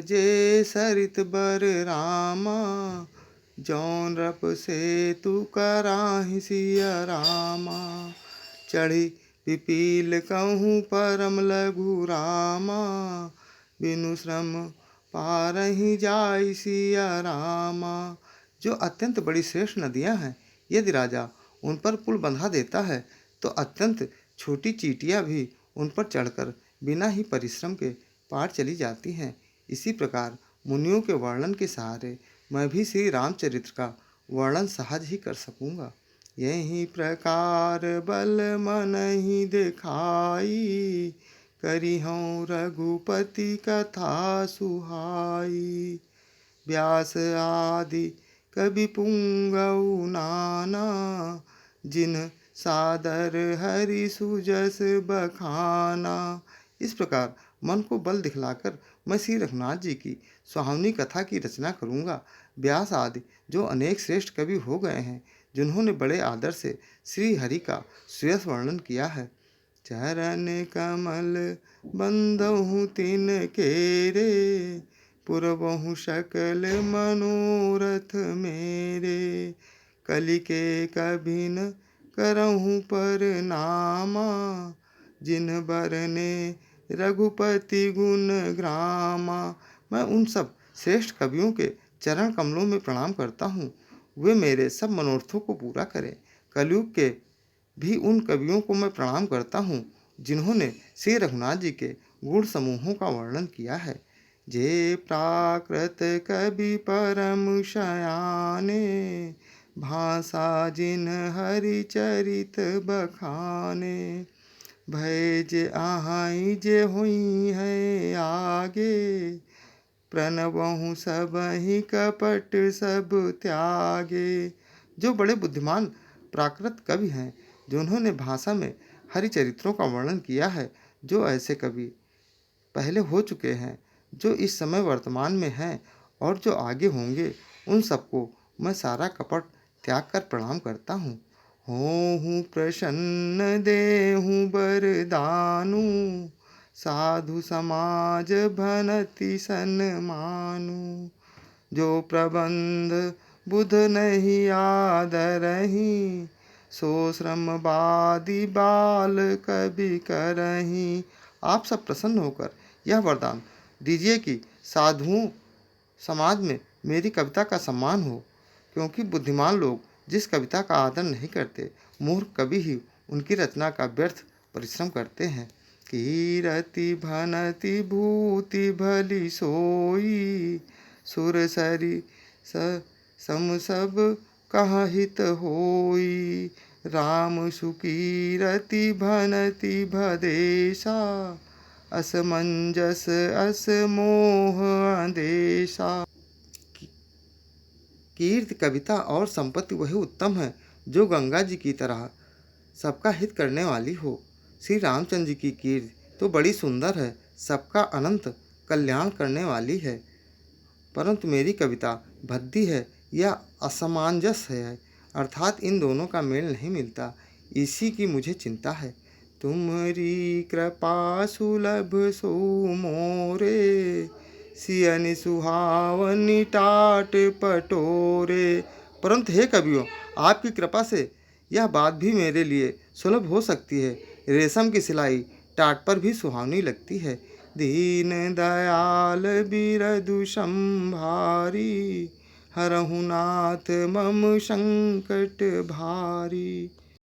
जे सरित बर रामा, जौन रप से तू कराहि सिया रामा। चढ़ी पिपील कहूँ परम लघु रामा, बिनु श्रम पारहि जाय सिया रामा। जो अत्यंत बड़ी श्रेष्ठ नदियाँ हैं, यदि राजा उन पर पुल बंधा देता है तो अत्यंत छोटी चींटियाँ भी उन पर चढ़कर बिना ही परिश्रम के पार चली जाती हैं। इसी प्रकार मुनियों के वर्णन के सहारे मैं भी श्री रामचरित्र का वर्णन सहज ही कर सकूँगा। यही प्रकार बल मनहि देखाई, करिहउँ रघुपति कथा सुहाई। व्यास आदि कवि पुंगऊ नाना, जिन सादर हरि सुजस बखाना। इस प्रकार मन को बल दिखलाकर मैं श्री रघुनाथ जी की सुहावनी कथा की रचना करूँगा। व्यास आदि जो अनेक श्रेष्ठ कवि हो गए हैं, जिन्होंने बड़े आदर से श्री हरि का सुयस वर्णन किया है। चरण कमल बंदहु तिन केरे, पुरबहु सकल मनोरथ मेरे। कलि के कभिन करहु पर नामा, जिन बरने रघुपति गुण ग्रामा। मैं उन सब श्रेष्ठ कवियों के चरण कमलों में प्रणाम करता हूँ, वे मेरे सब मनोरथों को पूरा करें। कलयुग के भी उन कवियों को मैं प्रणाम करता हूँ, जिन्होंने श्री रघुनाथ जी के गुण समूहों का वर्णन किया है। जे प्राकृत कवि परम शयाने, भाषा जिन हरि चरित बखाने। भय जे आहाई जे हुई है आगे, प्रणवहु सबहि कपट सब त्यागे। जो बड़े बुद्धिमान प्राकृत कवि हैं, जिन्होंने भाषा में हरि चरित्रों का वर्णन किया है, जो ऐसे कवि पहले हो चुके हैं, जो इस समय वर्तमान में हैं और जो आगे होंगे, उन सबको मैं सारा कपट त्याग कर प्रणाम करता हूँ। होहु प्रसन्न देहु बरदानु, साधु समाज भनति सन्मानु। जो प्रबंध बुध नहीं आदरहि, सो श्रमवादी बाल कवि करहि। आप सब प्रसन्न होकर यह वरदान दीजिए कि साधुओं समाज में मेरी कविता का सम्मान हो, क्योंकि बुद्धिमान लोग जिस कविता का आदर नहीं करते, मूर्ख कवि ही उनकी रचना का व्यर्थ परिश्रम करते हैं। कीरति भनति भूति भली सोई, सुरसरी सम सब कहित होई। राम सुकीरति भनति भदेशा, असमंजस अस मोह अंदेशा। कीर्ति कविता और संपत्ति वही उत्तम है जो गंगा जी की तरह सबका हित करने वाली हो। श्री रामचंद्र जी की कीर्ति तो बड़ी सुंदर है, सबका अनंत कल्याण करने वाली है, परंतु मेरी कविता भद्दी है या असमंजस है, अर्थात इन दोनों का मेल नहीं मिलता। इसी की मुझे चिंता है। तुम्हारी कृपा सुलभ सो मोरे, सियनि सुहावनी टाट पटोरे। परंतु हे कवियों, आपकी कृपा से यह बात भी मेरे लिए सुलभ हो सकती है। रेशम की सिलाई टाट पर भी सुहावनी लगती है। दीन दयाल बिरधु संभारी, हरहु नाथ मम संकट भारी।